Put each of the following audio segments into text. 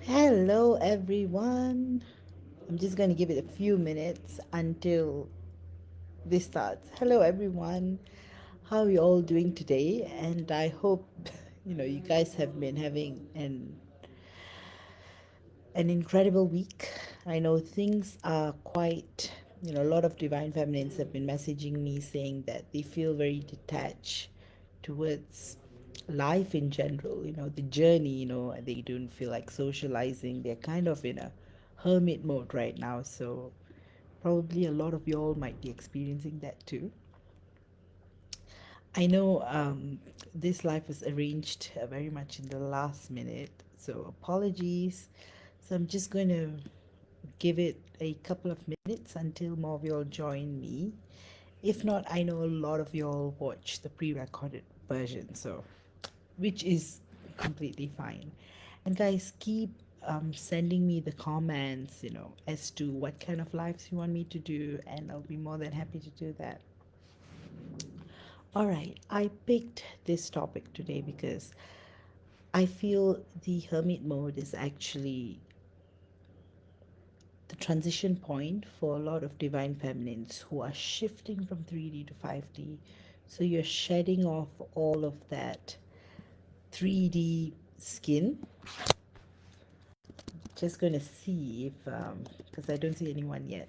Hello, everyone. I'm just going to give it a few minutes until this starts. Hello, everyone. How are you all doing today? And I hope you guys have been having an incredible week. I know things are quite, a lot of divine feminines have been messaging me saying that they feel very detached towards life in general, the journey, they don't feel like socializing. They're kind of in a hermit mode right now. So probably a lot of y'all might be experiencing that too. I know this life was arranged very much in the last minute, so apologies. So I'm just going to give it a couple of minutes until more of y'all join me. If not, I know a lot of y'all watch the pre-recorded version, so which is completely fine. And guys, keep sending me the comments, as to what kind of lives you want me to do, and I'll be more than happy to do that. All right, I picked this topic today because I feel the hermit mode is actually the transition point for a lot of divine feminines who are shifting from 3D to 5D. So you're shedding off all of that 3D skin. Just going to see if, because I don't see anyone yet.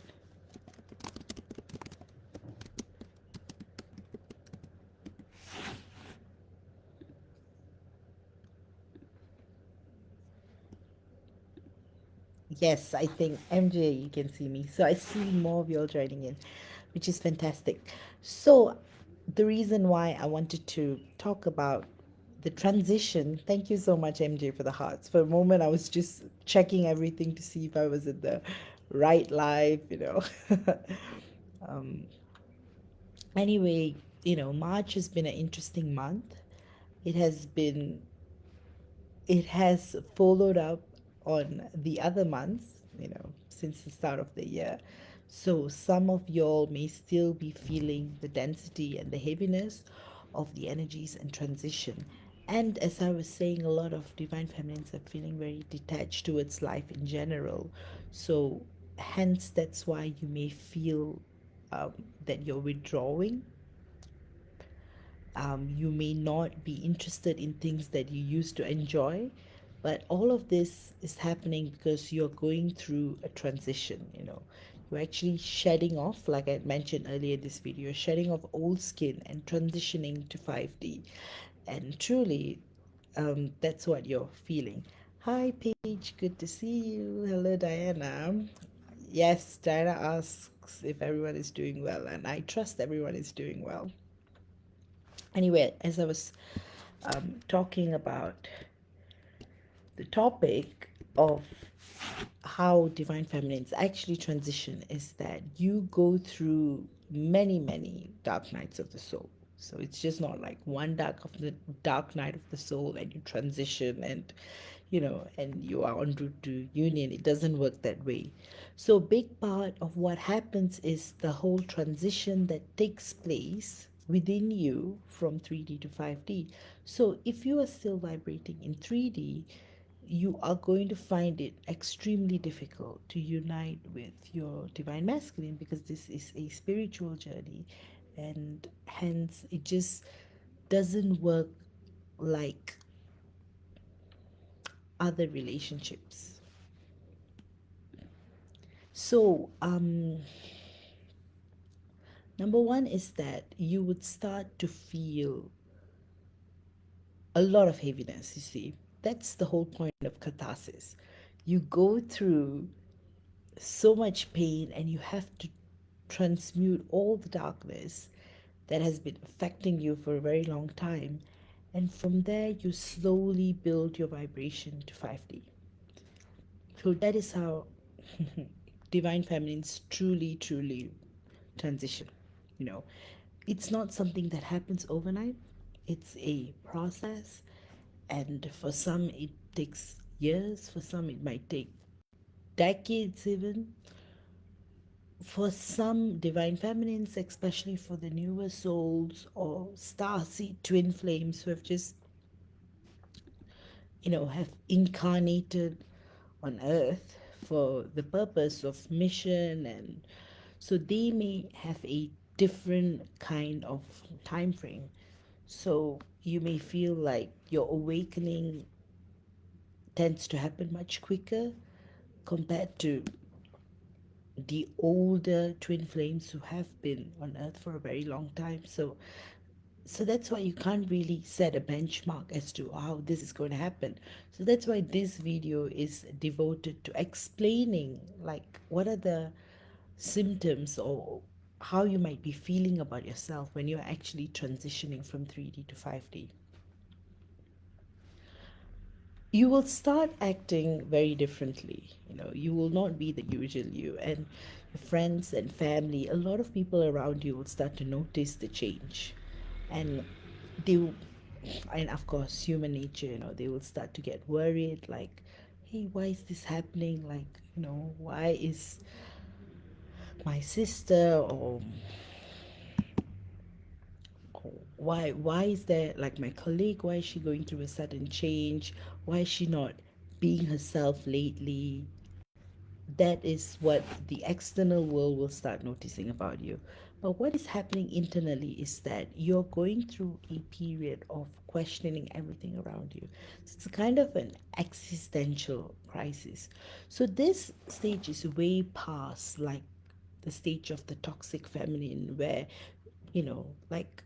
Yes, I think MJ, you can see me. So I see more of you all joining in, which is fantastic. So the reason why I wanted to talk about the transition, thank you so much, MJ, for the hearts. For a moment, I was just checking everything to see if I was in the right live. um, anyway, March has been an interesting month. It has been it has followed up on the other months, since the start of the year. So some of y'all may still be feeling the density and the heaviness of the energies and transition. And as I was saying, a lot of divine feminines are feeling very detached towards life in general. So hence that's why you may feel that you're withdrawing. You may not be interested in things that you used to enjoy, but all of this is happening because you're going through a transition. You're actually shedding off, like I mentioned earlier in this video, you're shedding off old skin and transitioning to 5D. And truly, that's what you're feeling. Hi, Paige, good to see you. Hello, Diana. Yes, Diana asks if everyone is doing well, and I trust everyone is doing well. Anyway, as I was talking about the topic of how divine feminines actually transition, is that you go through many, many dark nights of the soul. So it's just not like one dark night of the soul and you transition and you are en route to union. It doesn't work that way. So big part of what happens is the whole transition that takes place within you from 3D to 5D. So if you are still vibrating in 3D, you are going to find it extremely difficult to unite with your divine masculine, because this is a spiritual journey, and hence it just doesn't work like other relationships. So, number one is that you would start to feel a lot of heaviness, you see. That's the whole point of catharsis. You go through so much pain and you have to transmute all the darkness that has been affecting you for a very long time. And from there, you slowly build your vibration to 5D. So that is how divine feminines truly, truly transition. You know, it's not something that happens overnight, it's a process. And for some, it takes years, for some, it might take decades, even. For some divine feminines, especially for the newer souls or starseed twin flames who have just, have incarnated on earth for the purpose of mission, and so they may have a different kind of time frame. So you may feel like your awakening tends to happen much quicker compared to the older twin flames who have been on earth for a very long time. So that's why you can't really set a benchmark as to how this is going to happen. So that's why this video is devoted to explaining like what are the symptoms or how you might be feeling about yourself when you're actually transitioning from 3D to 5D. You will start acting very differently. You will not be the usual you, and your friends and family, a lot of people around you will start to notice the change. And they and of course human nature, they will start to get worried, like, hey, why is this happening? Like, why is my sister, or why is there, like, my colleague, why is she going through a sudden change? Why is she not being herself lately? That is what the external world will start noticing about you. But what is happening internally is that you're going through a period of questioning everything around you. So it's a kind of an existential crisis. So this stage is way past like the stage of the toxic feminine, where, like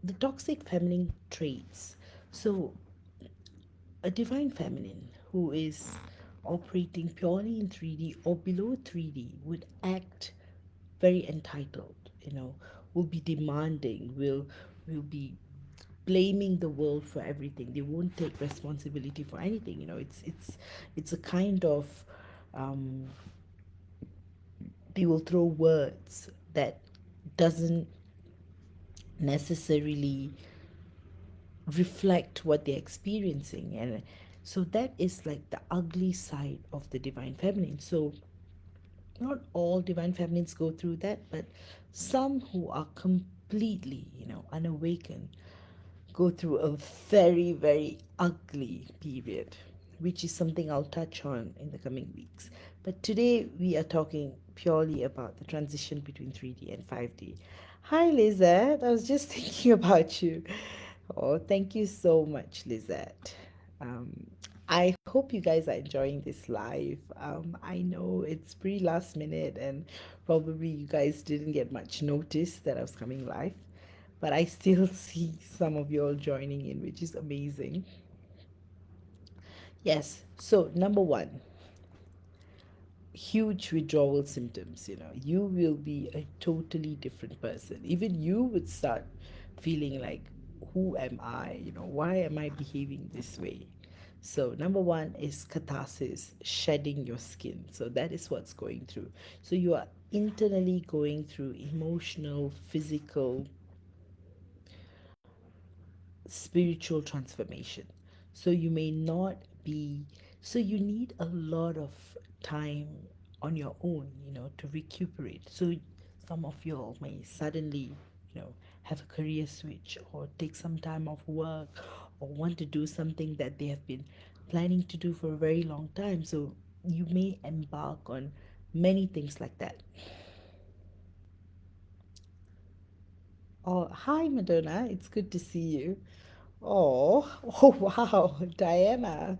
the toxic feminine traits. So a divine feminine who is operating purely in 3D or below 3D would act very entitled, will be demanding, will be blaming the world for everything. They won't take responsibility for anything. It's a kind of, um, they will throw words that doesn't necessarily reflect what they're experiencing. And so that is like the ugly side of the divine feminine. So not all divine feminines go through that, but some who are completely, unawakened, go through a very, very ugly period, which is something I'll touch on in the coming weeks. But today we are talking purely about the transition between 3D and 5D. Hi, Lizette. I was just thinking about you. Oh, thank you so much, Lizette. Um, I hope you guys are enjoying this live. I know it's pretty last minute, and probably you guys didn't get much notice that I was coming live, but I still see some of you all joining in, which is amazing. Yes, so number one, huge withdrawal symptoms. You will be a totally different person. Even you would start feeling like, who am I? Why am I behaving this way? So number one is catharsis, shedding your skin. So that is what's going through. So you are internally going through emotional, physical, spiritual transformation. So you may not be, so you need a lot of time on your own, to recuperate. So some of you all may suddenly, have a career switch or take some time off work or want to do something that they have been planning to do for a very long time. So you may embark on many things like that. Oh, hi, Madonna. It's good to see you. Oh, oh wow, Diana.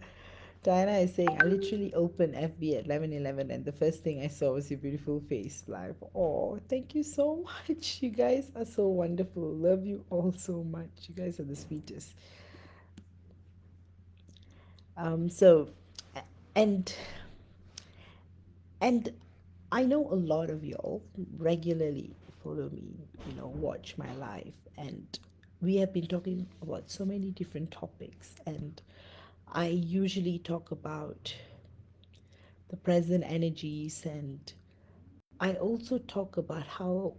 Diana is saying, I literally opened FB at 11:11 and the first thing I saw was your beautiful face live. Oh, thank you so much. You guys are so wonderful. Love you all so much. You guys are the sweetest. So, and and I know a lot of y'all regularly follow me, watch my life, and we have been talking about so many different topics, and I usually talk about the present energies, and I also talk about how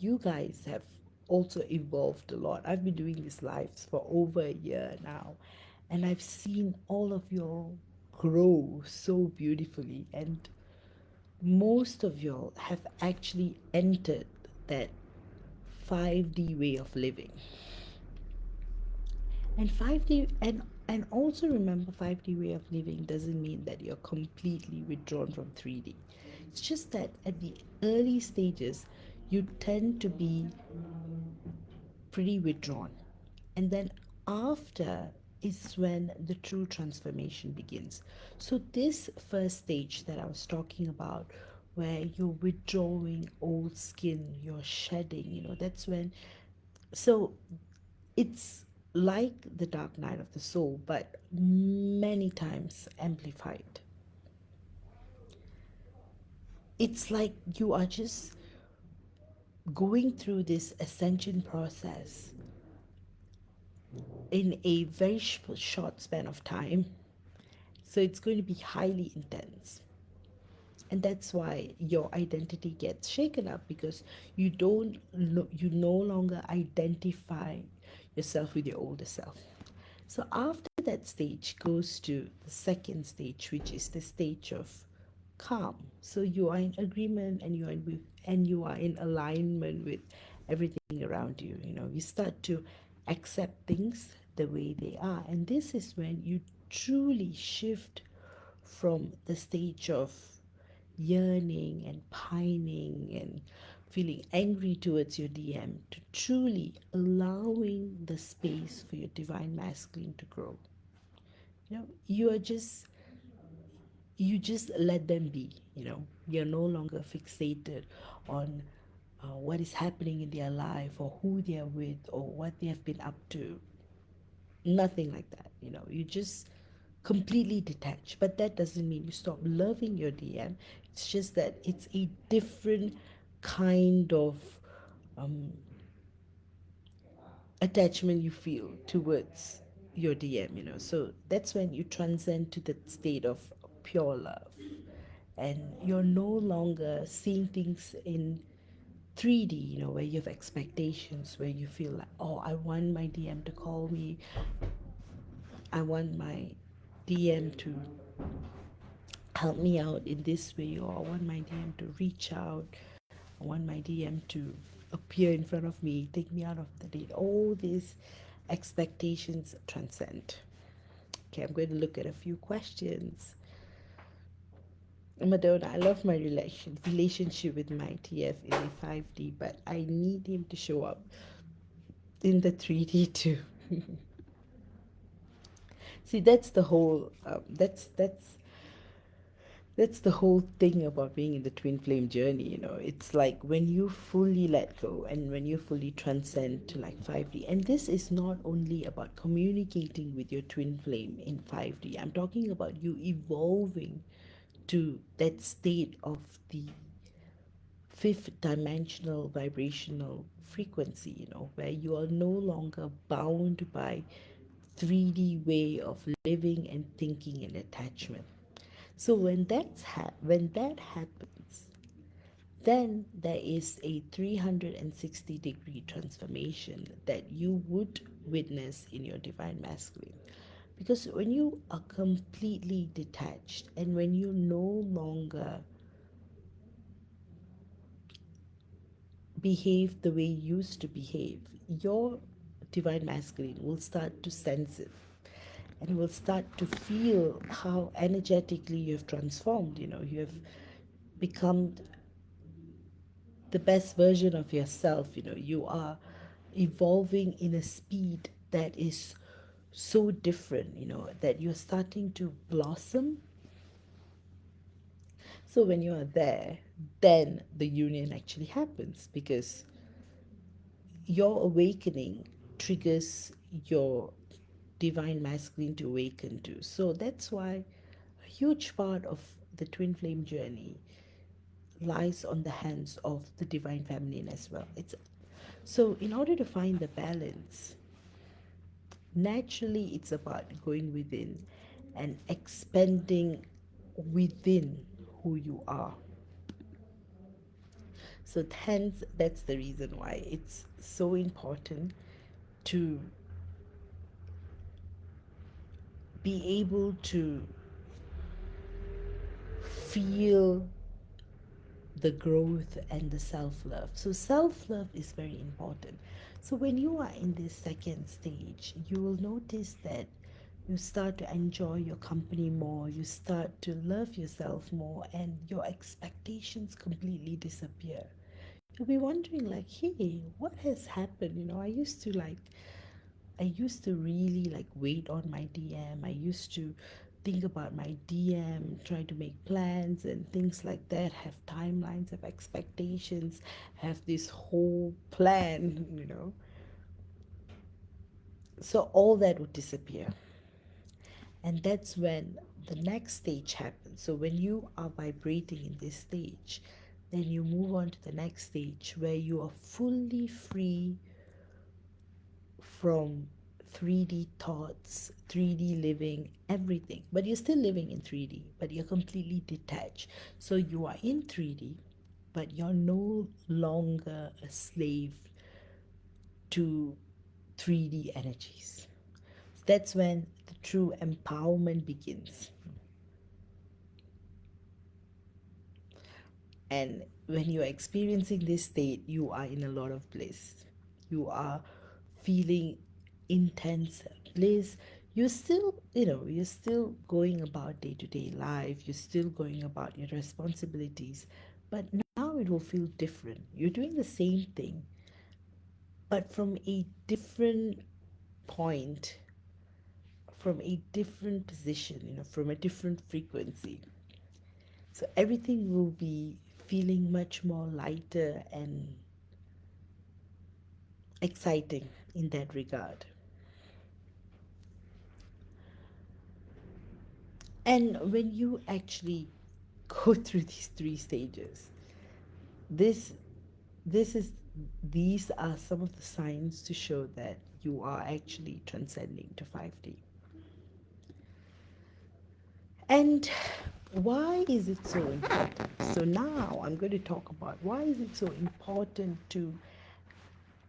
you guys have also evolved a lot. I've been doing these lives for over a year now, and I've seen all of y'all grow so beautifully, and most of y'all have actually entered that 5D way of living. And 5D, and And also remember, 5D way of living doesn't mean that you're completely withdrawn from 3D. It's just that at the early stages, you tend to be pretty withdrawn. And then after is when the true transformation begins. So, this first stage that I was talking about, where you're withdrawing old skin, you're shedding, that's when. So, it's like the dark night of the soul, but many times amplified. It's like you are just going through this ascension process in a very short span of time. So it's going to be highly intense. And that's why your identity gets shaken up, because you no longer identify yourself with your older self. So after that stage goes to the second stage, which is the stage of calm. So you are in agreement, and you are in alignment with everything around you. You start to accept things the way they are. And this is when you truly shift from the stage of yearning and pining and feeling angry towards your DM to truly allowing the space for your divine masculine to grow. You just let them be. You're no longer fixated on what is happening in their life, or who they are with, or what they have been up to. Nothing like that. You just completely detached. But that doesn't mean you stop loving your DM. It's just that it's a different kind of um, attachment you feel towards your DM. So that's when you transcend to the state of pure love. And you're no longer seeing things in 3D, where you have expectations, where you feel like, oh, I want my DM to call me, I want my DM to help me out in this way, or I want my DM to reach out, I want my DM to appear in front of me, take me out of the date. All these expectations transcend. Okay, I'm going to look at a few questions. Madonna, I love my relationship with my TF in a 5D, but I need him to show up in the 3D too. See, that's the whole that's the whole thing about being in the twin flame journey. It's like when you fully let go and when you fully transcend to like 5D. And this is not only about communicating with your twin flame in 5D. I'm talking about you evolving to that state of the fifth dimensional vibrational frequency, where you are no longer bound by 3D way of living and thinking and attachment. So when that happens, then there is a 360-degree transformation that you would witness in your divine masculine. Because when you are completely detached and when you no longer behave the way you used to behave, your divine masculine will start to sense it and will start to feel how energetically you have transformed. You have become the best version of yourself. You are evolving in a speed that is so different, that you're starting to blossom. So when you are there, then the union actually happens, because your awakening triggers your divine masculine to awaken to. So that's why a huge part of the twin flame journey lies on the hands of the divine feminine as well. It's so in order to find the balance, naturally it's about going within and expanding within who you are. So hence that's the reason why it's so important to be able to feel the growth and the self love. So, self love is very important. So, when you are in this second stage, you will notice that You start to enjoy your company more, you start to love yourself more, and your expectations completely disappear. You'll be wondering, like, hey, what has happened? I used to really like wait on my DM. I used to think about my DM, try to make plans and things like that, have timelines, have expectations, have this whole plan. So all that would disappear. And that's when the next stage happens. So when you are vibrating in this stage, then you move on to the next stage where you are fully free from 3D thoughts, 3D living, everything. But you're still living in 3D, but you're completely detached. So you are in 3D, but you're no longer a slave to 3D energies. That's when the true empowerment begins. And when you're experiencing this state, you are in a lot of bliss. You are feeling intense bliss. You're still going about day to day life. You're still going about your responsibilities. But now it will feel different. You're doing the same thing, but from a different point, from a different position, from a different frequency. So everything will be feeling much more lighter and exciting in that regard. And when you actually go through these three stages, this this is these are some of the signs to show that you are actually transcending to 5D. And why is it so important? So now I'm going to talk about why is it so important to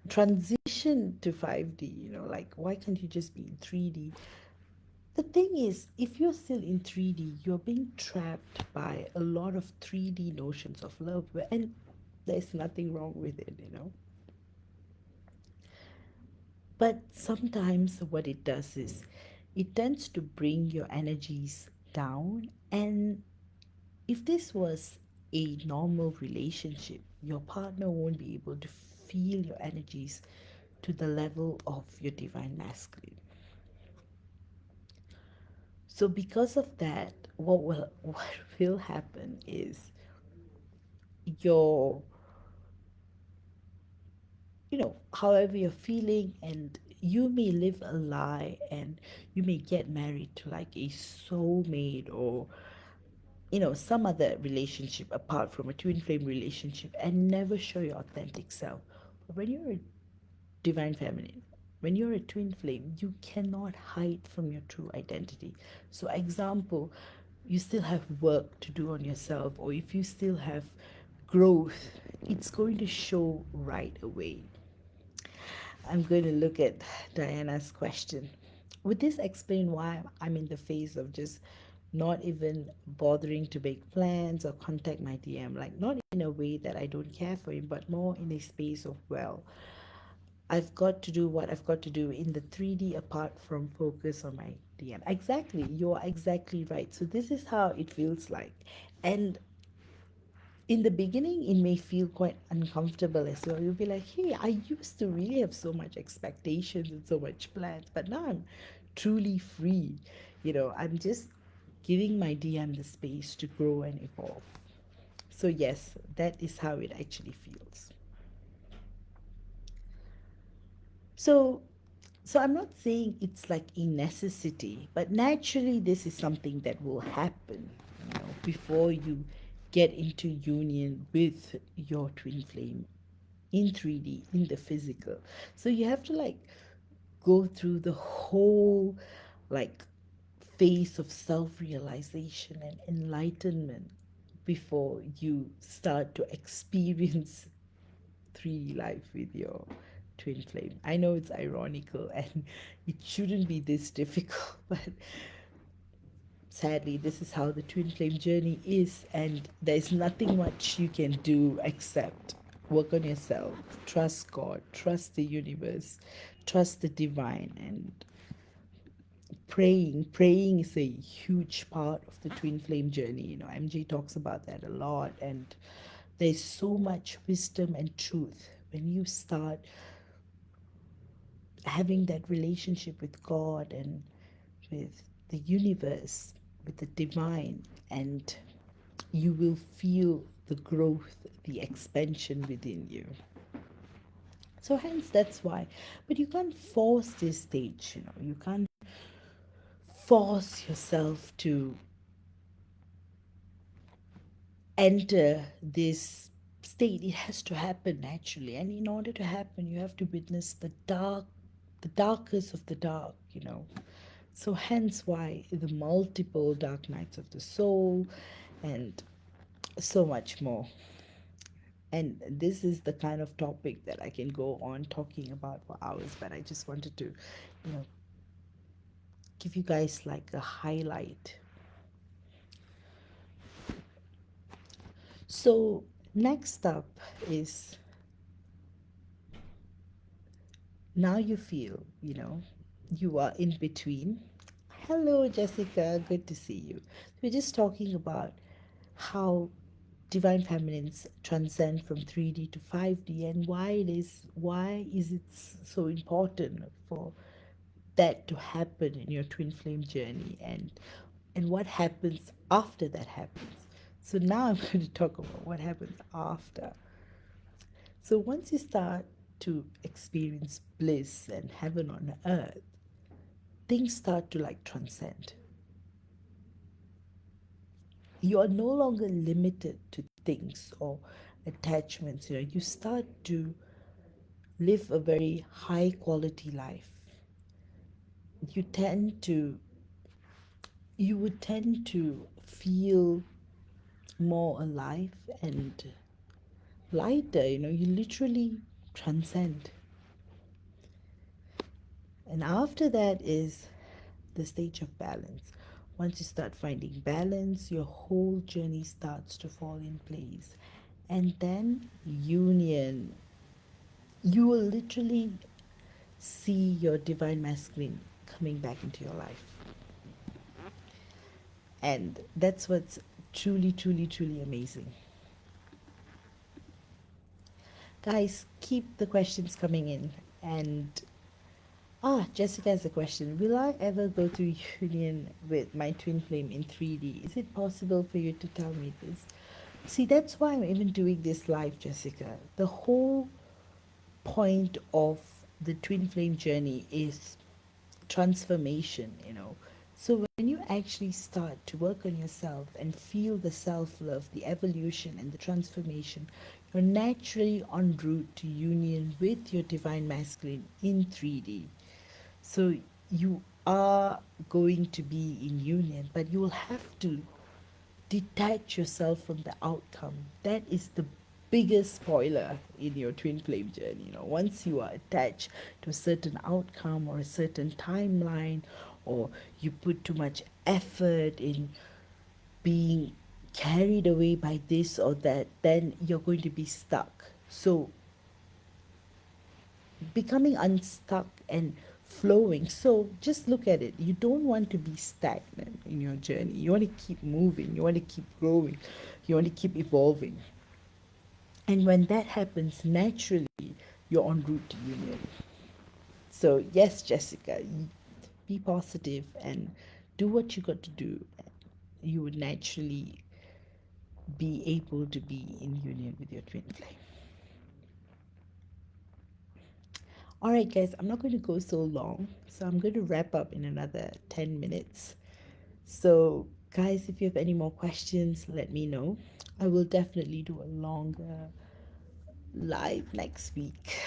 transition to 5D, like why can't you just be in 3D? The thing is, if you're still in 3D, you're being trapped by a lot of 3D notions of love, and there's nothing wrong with it. But sometimes what it does is it tends to bring your energies down. And if this was a normal relationship, your partner won't be able to feel your energies to the level of your divine masculine. So because of that, what will happen is your however you're feeling, and you may live a lie, and you may get married to like a soulmate, or some other relationship apart from a twin flame relationship, and never show your authentic self. But when you're a divine feminine, when you're a twin flame, you cannot hide from your true identity. So example, you still have work to do on yourself, or if you still have growth, it's going to show right away. I'm going to look at Diana's question. Would this explain why I'm in the phase of just not even bothering to make plans or contact my DM? Like, not in a way that I don't care for him, but more in a space of, well, I've got to do what I've got to do in the 3D apart from focus on my DM. Exactly. You're exactly right. So, this is how it feels like. And in the beginning, it may feel quite uncomfortable as well. You'll be like, hey, I used to really have so much expectations and so much plans, but now I'm truly free. I'm just giving my DM the space to grow and evolve. So, yes, that is how it actually feels. So, so I'm not saying it's like a necessity, but naturally, this is something that will happen, before you get into union with your twin flame in 3D, in the physical. So you have to like go through the whole like phase of self realization and enlightenment before you start to experience 3D life with your twin flame. I know it's ironical and it shouldn't be this difficult, but sadly, this is how the twin flame journey is, and there's nothing much you can do except work on yourself, trust God, trust the universe, trust the divine, and Praying is a huge part of the twin flame journey. MJ talks about that a lot, and there's so much wisdom and truth when you start having that relationship with God and with the universe, with the divine, and you will feel the growth, the expansion within you. So hence that's why. But you can't force this stage, you can't force yourself to enter this state. It has to happen naturally. And in order to happen, you have to witness the darkest of the dark. So hence why the multiple dark nights of the soul and so much more. And this is the kind of topic that I can go on talking about for hours, but I just wanted to, you know, give you guys like a highlight. So, next up is now you feel, you are in between. Hello, Jessica. Good to see you. We're just talking about how divine feminines transcend from 3D to 5D and why is it so important for that to happen in your twin flame journey, and what happens after that happens. So now I'm going to talk about what happens after. So once you start to experience bliss and heaven on earth, things start to like transcend. You are no longer limited to things or attachments. You start to live a very high quality life. You tend to you would tend to feel more alive and lighter. You literally transcend. And after that is the stage of balance. Once you start finding balance, your whole journey starts to fall in place. And then union. You will literally see your divine masculine coming back into your life. And that's what's truly, truly, truly amazing. Guys, keep the questions coming in. And Jessica has a question. Will I ever go to union with my twin flame in 3D? Is it possible for you to tell me this? See, that's why I'm even doing this live, Jessica. The whole point of the twin flame journey is transformation. So when you actually start to work on yourself and feel the self-love, the evolution and the transformation, you're naturally en route to union with your divine masculine in 3D. So you are going to be in union, but you will have to detach yourself from the outcome. That is the biggest spoiler in your twin flame journey. Once you are attached to a certain outcome or a certain timeline, or you put too much effort in being carried away by this or that, then you're going to be stuck. So becoming unstuck and flowing. So just look at it. You don't want to be stagnant in your journey. You want to keep moving. You want to keep growing. You want to keep evolving. And when that happens naturally, you're en route to union. So yes, Jessica, be positive and do what you got to do. You would naturally be able to be in union with your twin flame. All right, guys, I'm not going to go so long. So I'm going to wrap up in another 10 minutes. So, guys, if you have any more questions, let me know. I will definitely do a longer live next week.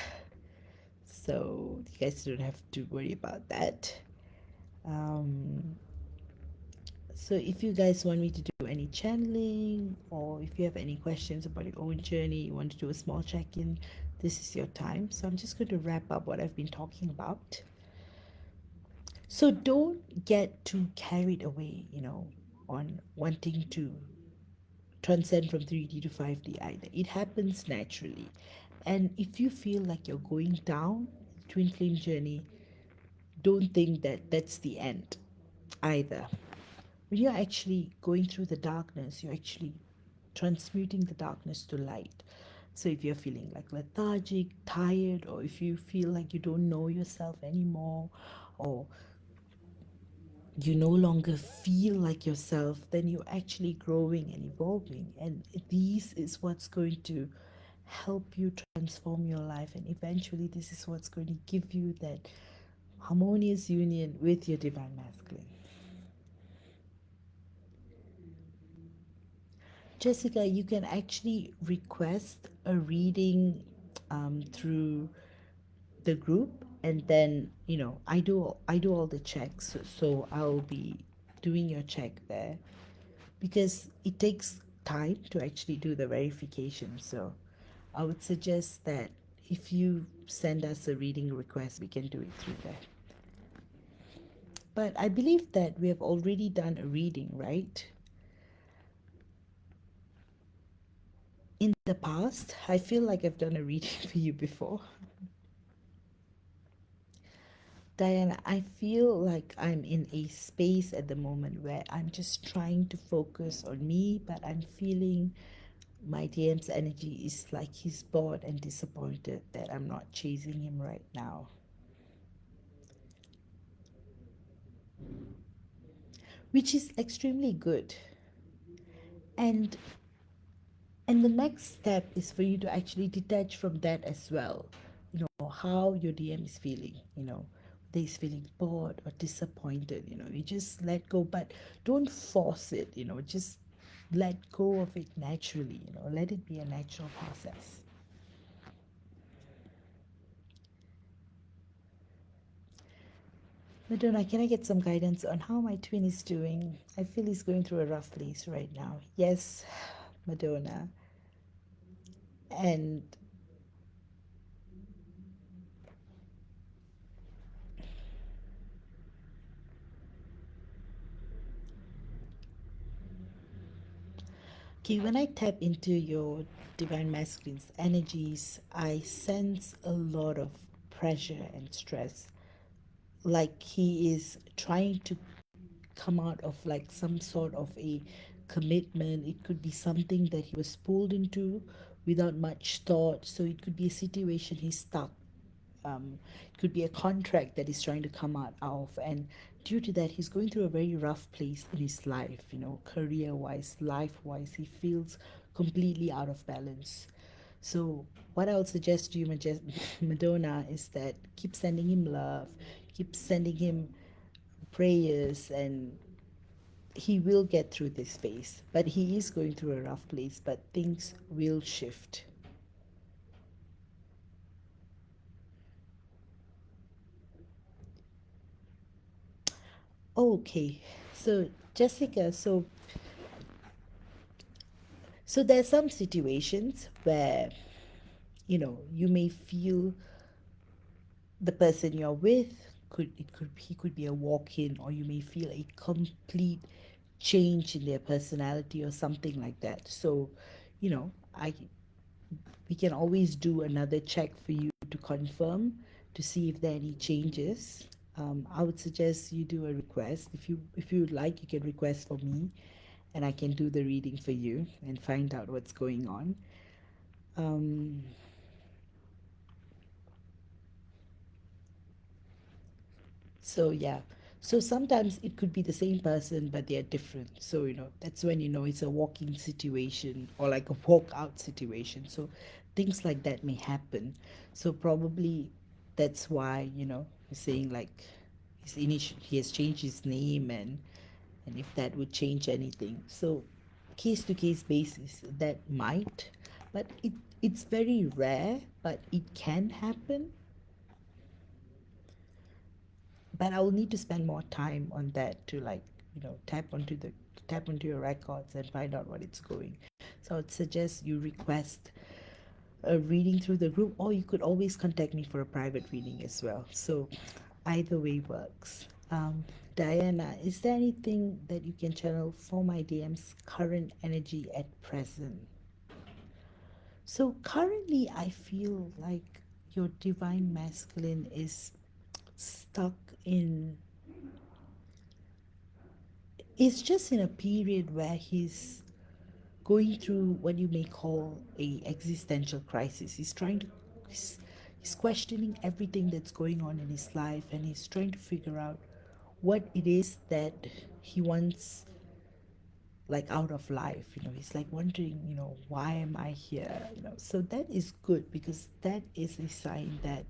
So, you guys don't have to worry about that. Um, so, if you guys want me to do any channeling, or if you have any questions about your own journey, you want to do a small check in, this is your time. So, I'm just going to wrap up what I've been talking about. So don't get too carried away, on wanting to transcend from 3D to 5D either. It happens naturally. And if you feel like you're going down twin flame journey, don't think that that's the end. either. When you're actually going through the darkness, you're actually transmuting the darkness to light. So if you're feeling like lethargic, tired, or if you feel like you don't know yourself anymore, or you no longer feel like yourself, then you're actually growing and evolving. And this is what's going to help you transform your life. And eventually, this is what's going to give you that harmonious union with your divine masculine. Jessica, you can actually request a reading through the group, and then I do all the checks. So I'll be doing your check there because it takes time to actually do the verification. So I would suggest that if you send us a reading request, we can do it through there. But I believe that we have already done a reading, right? In the past, I feel like I've done a reading for you before. Diana, I feel like I'm in a space at the moment where I'm just trying to focus on me, but I'm feeling my DM's energy is like he's bored and disappointed that I'm not chasing him right now, which is extremely good. And and the next step is for you to actually detach from that as well. How your DM is feeling, whether he's feeling bored or disappointed, you just let go, but don't force it, just let go of it naturally, let it be a natural process. Madonna, can I get some guidance on how my twin is doing? I feel he's going through a rough place right now. Yes, Madonna. And okay, when I tap into your divine masculine's energies, I sense a lot of pressure and stress. Like he is trying to come out of like some sort of a commitment. It could be something that he was pulled into without much thought. So it could be a situation he's stuck. It could be a contract that he's trying to come out of. And due to that, he's going through a very rough place in his life, career wise, life wise. He feels completely out of balance. So, what I would suggest to you, Madonna, is that keep sending him love, keep sending him prayers, and he will get through this phase. But he is going through a rough place, but things will shift. Okay, so Jessica, so there's some situations where you may feel the person you're with he could be a walk-in, or you may feel a complete change in their personality or something like that. So I we can always do another check for you to confirm, to see if there are any changes. I would suggest you do a request. If you would like, you can request for me, and I can do the reading for you and find out what's going on. um, So yeah. So sometimes it could be the same person, but they're different. So that's when it's a walk-in situation or like a walk-out situation. So things like that may happen. So probably that's why he's saying like he has changed his name, and if that would change anything. So case to case basis that might, but it's very rare, but it can happen. But I will need to spend more time on that to like tap onto your records and find out what it's going. So I would suggest you request a reading through the group, or you could always contact me for a private reading as well. So either way works. Diana, is there anything that you can channel for my DM's current energy at present? So currently, I feel like your divine masculine is stuck in is just in a period where he's going through what you may call a existential crisis. He's, he's questioning everything that's going on in his life, and he's trying to figure out what it is that he wants, like, out of life. He's like wondering, why am I here? So that is good, because that is a sign that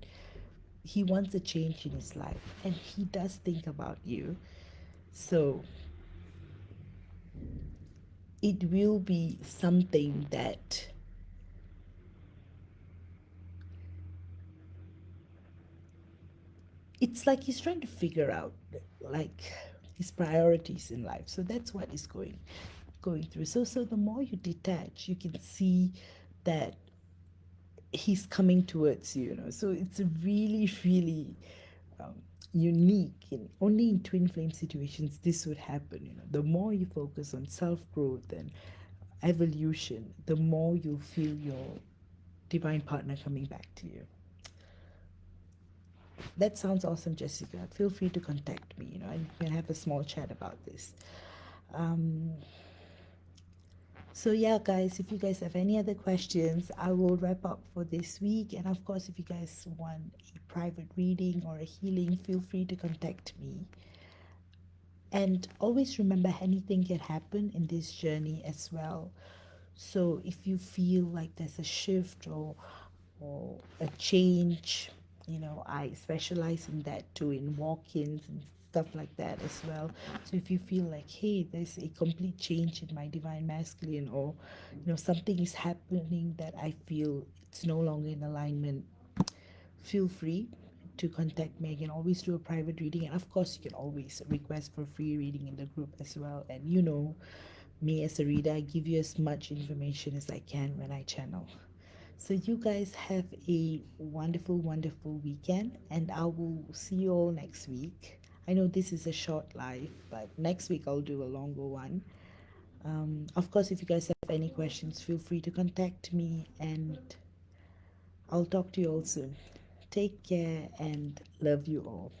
he wants a change in his life, and he does think about you. So it will be something that it's like he's trying to figure out, like, his priorities in life. So that's what is going through. So the more you detach, you can see that he's coming towards you. So it's a really, really um, unique. Only in twin flame situations this would happen. The more you focus on self growth and evolution, the more you feel your divine partner coming back to you. That sounds awesome, Jessica. Feel free to contact me, and we can have a small chat about this. Um, so yeah, guys, if you guys have any other questions, I will wrap up for this week. And of course, if you guys want a private reading or a healing, feel free to contact me. And always remember, anything can happen in this journey as well. So if you feel like there's a shift or a change, I specialize in that too, in walk-ins and stuff like that as well. So if you feel like, hey, there's a complete change in my divine masculine, or something is happening that I feel it's no longer in alignment, feel free to contact me. I can always do a private reading, and of course you can always request for free reading in the group as well. And me as a reader, I give you as much information as I can when I channel. So you guys have a wonderful, wonderful weekend, and I will see you all next week. I know this is a short live, but next week I'll do a longer one. Of course, if you guys have any questions, feel free to contact me, and I'll talk to you all soon. Take care and love you all.